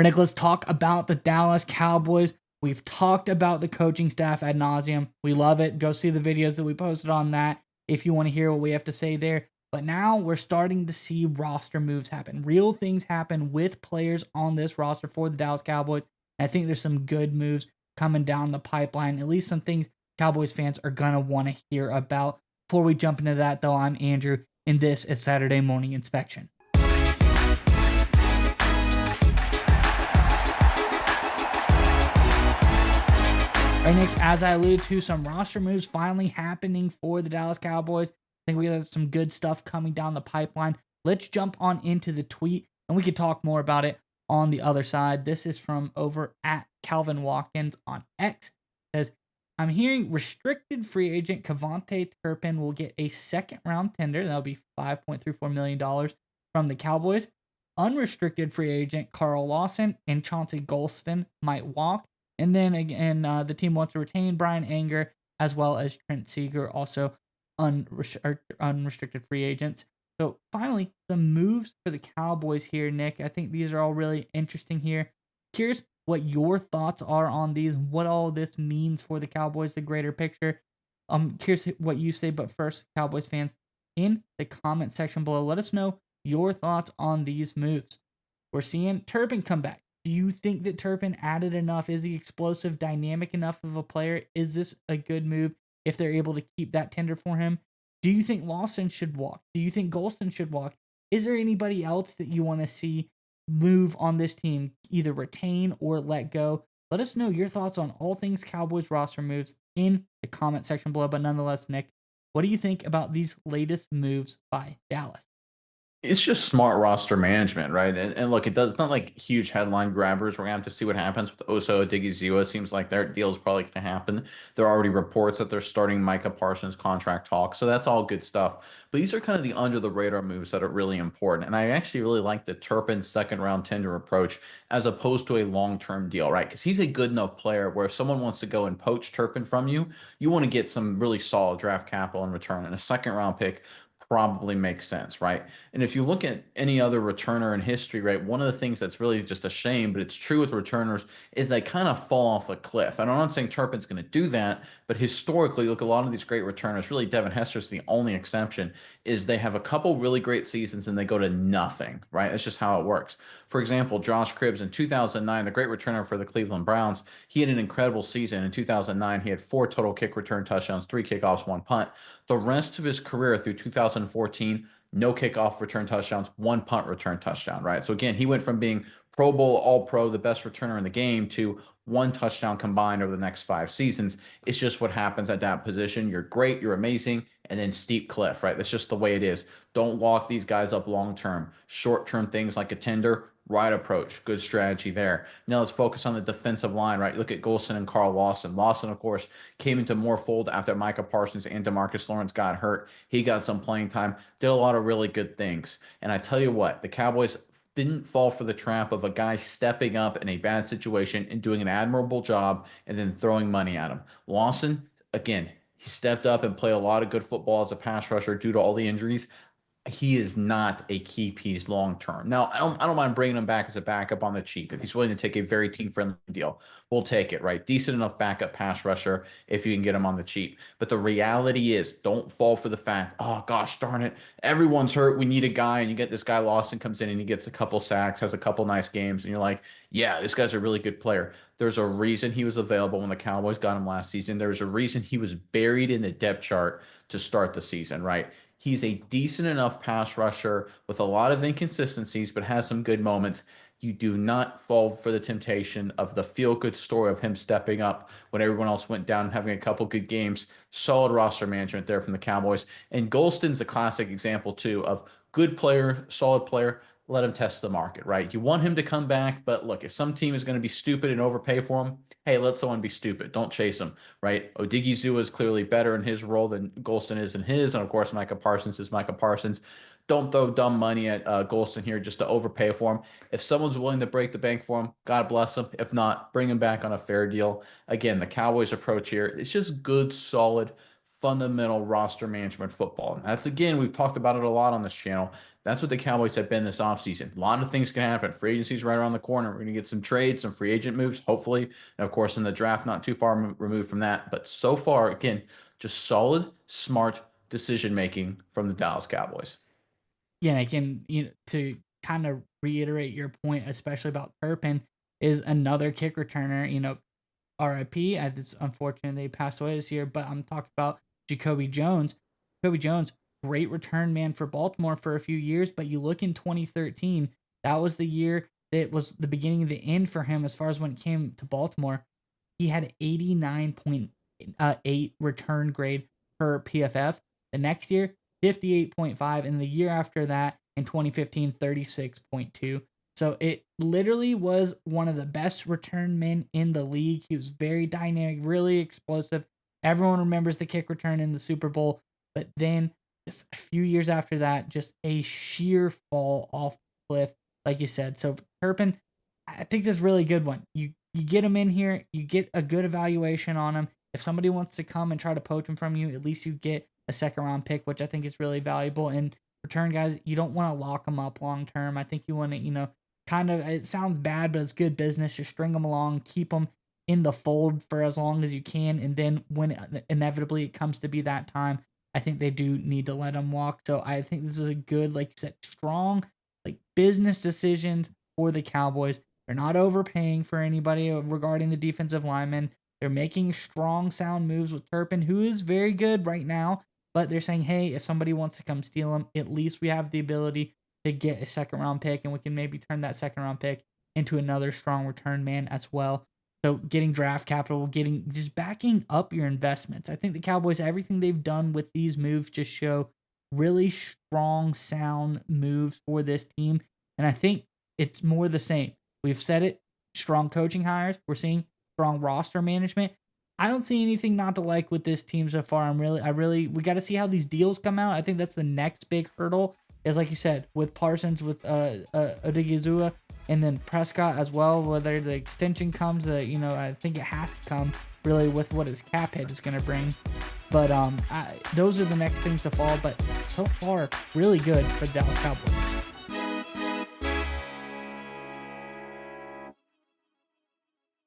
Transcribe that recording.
Nick, let's talk about the Dallas Cowboys. We've talked about the coaching staff ad nauseum. We love it. Go see the videos that we posted on that if you want to hear what we have to say there. But now we're starting to see roster moves happen. Real things happen with players on this roster for the Dallas Cowboys. And I think there's some good moves coming down the pipeline. At least some things Cowboys fans are going to want to hear about. Before we jump into that, though, I'm Andrew, and this is Saturday Morning Inspection. All right, Nick, as I alluded to, some roster moves finally happening for the Dallas Cowboys. I think we got some good stuff coming down the pipeline. Let's jump on into the tweet, and we can talk more about it on the other side. This is from over at Calvin Watkins on X. It says, I'm hearing restricted free agent Kevontae Turpin will get a second-round tender. That'll be $5.34 million from the Cowboys. Unrestricted free agent Carl Lawson and Chauncey Golston might walk. And then again, the team wants to retain Brian Anger as well as Trent Seager, also unrestricted free agents. So finally, some moves for the Cowboys here, Nick. I think these are all really interesting here. Curious what your thoughts are on these, what all this means for the Cowboys, the greater picture. I'm curious what you say, but first, Cowboys fans, in the comment section below, let us know your thoughts on these moves. We're seeing Turpin come back. Do you think that Turpin added enough? Is he explosive, dynamic enough of a player? Is this a good move if they're able to keep that tender for him? Do you think Lawson should walk? Do you think Golston should walk? Is there anybody else that you want to see move on this team, either retain or let go? Let us know your thoughts on all things Cowboys roster moves in the comment section below. But nonetheless, Nick, what do you think about these latest moves by Dallas? It's just smart roster management, right? And look, it's not like huge headline grabbers. We're gonna have to see what happens with Oso Odigizua. Seems like their deal is probably gonna happen. There are already reports that they're starting Micah Parsons contract talks, so that's all good stuff. But these are kind of the under the radar moves that are really important. And I actually really like the Turpin second round tender approach as opposed to a long term deal, right? Because he's a good enough player where if someone wants to go and poach Turpin from you, you want to get some really solid draft capital in return. And a second round pick probably makes sense, right? And if you look at any other returner in history, right, one of the things that's really just a shame, but it's true with returners, is they kind of fall off a cliff. And I'm not saying Turpin's going to do that, but historically, look, a lot of these great returners, really Devin Hester's the only exception, is they have a couple really great seasons and they go to nothing, right? That's just how it works. For example, Josh Cribbs in 2009, the great returner for the Cleveland Browns, he had an incredible season. In 2009, he had 4 total kick return touchdowns, 3 kickoffs, 1 punt. The rest of his career through 2014, no kickoff return touchdowns, 1 punt return touchdown, right? So again, he went from being Pro Bowl, All Pro, the best returner in the game, to 1 touchdown combined over the next 5 seasons. It's just what happens at that position. You're great, you're amazing, and then steep cliff, right? That's just the way it is. Don't lock these guys up long term. Short term things like a tender, right approach, good strategy there. Now let's focus on the defensive line, right? Look at Golson and Carl Lawson. Lawson, of course, came into more fold after Micah Parsons and DeMarcus Lawrence got hurt. He got some playing time, did a lot of really good things. And I tell you what, the Cowboys didn't fall for the trap of a guy stepping up in a bad situation and doing an admirable job and then throwing money at him. Lawson, again, he stepped up and played a lot of good football as a pass rusher due to all the injuries. He is not a key piece long term. Now, I don't mind bringing him back as a backup on the cheap. If he's willing to take a very team friendly deal, we'll take it, right? Decent enough backup pass rusher if you can get him on the cheap. But the reality is, don't fall for the fact, oh gosh darn it, everyone's hurt. We need a guy, and you get this guy Lawson comes in and he gets a couple sacks, has a couple nice games, and you're like, yeah, this guy's a really good player. There's a reason he was available when the Cowboys got him last season. There's a reason he was buried in the depth chart to start the season, right? He's a decent enough pass rusher with a lot of inconsistencies, but has some good moments. You do not fall for the temptation of the feel-good story of him stepping up when everyone else went down and having a couple good games. Solid roster management there from the Cowboys. And Golston's a classic example, too, of good player, solid player. Let him test the market, right? You want him to come back, but look, if some team is going to be stupid and overpay for him, hey, let someone be stupid. Don't chase him, right? Odigizua is clearly better in his role than Golston is in his, and of course, Micah Parsons is Micah Parsons. Don't throw dumb money at Golston here just to overpay for him. If someone's willing to break the bank for him, God bless him. If not, bring him back on a fair deal. Again, the Cowboys' approach here, it's just good, solid, fundamental roster management football. And that's, again, we've talked about it a lot on this channel. That's what the Cowboys have been this offseason. A lot of things can happen. Free agency's right around the corner. We're going to get some trades, some free agent moves, hopefully. And of course, in the draft, not too far removed from that. But so far, again, just solid, smart decision making from the Dallas Cowboys. Yeah, again, to kind of reiterate your point, especially about Turpin, is another kick returner. RIP. It's unfortunate they passed away this year, but I'm talking about Jacoby Jones. Jacoby Jones, great return man for Baltimore for a few years, but you look in 2013, that was the year that was the beginning of the end for him as far as when it came to Baltimore. He had 89.8 return grade per PFF. The next year, 58.5, and the year after that, in 2015, 36.2. So it literally was one of the best return men in the league. He was very dynamic, really explosive. Everyone remembers the kick return in the Super Bowl, but then just a few years after that, just a sheer fall off the cliff, like you said. So Turpin, I think that's a really good one. You get him in here, you get a good evaluation on him. If somebody wants to come and try to poach him from you, at least you get a second round pick, which I think is really valuable. And return guys, you don't want to lock them up long term. I think you want to, kind of, it sounds bad, but it's good business. Just string them along, keep them in the fold for as long as you can. And then when inevitably it comes to be that time, I think they do need to let them walk. So I think this is a good, like you said, strong, like business decisions for the Cowboys. They're not overpaying for anybody regarding the defensive linemen. They're making strong, sound moves with Turpin, who is very good right now. But they're saying, hey, if somebody wants to come steal him, at least we have the ability to get a second round pick, and we can maybe turn that second round pick into another strong return man as well. So getting draft capital, just backing up your investments. I think the Cowboys, everything they've done with these moves just show really strong, sound moves for this team. And I think it's more the same. We've said it, strong coaching hires. We're seeing strong roster management. I don't see anything not to like with this team so far. We got to see how these deals come out. I think that's the next big hurdle. Is like you said, with Parsons, with Odigizua, and then Prescott as well. Whether the extension comes, I think it has to come really with what his cap hit is going to bring. But those are the next things to follow. But so far, really good for the Dallas Cowboys.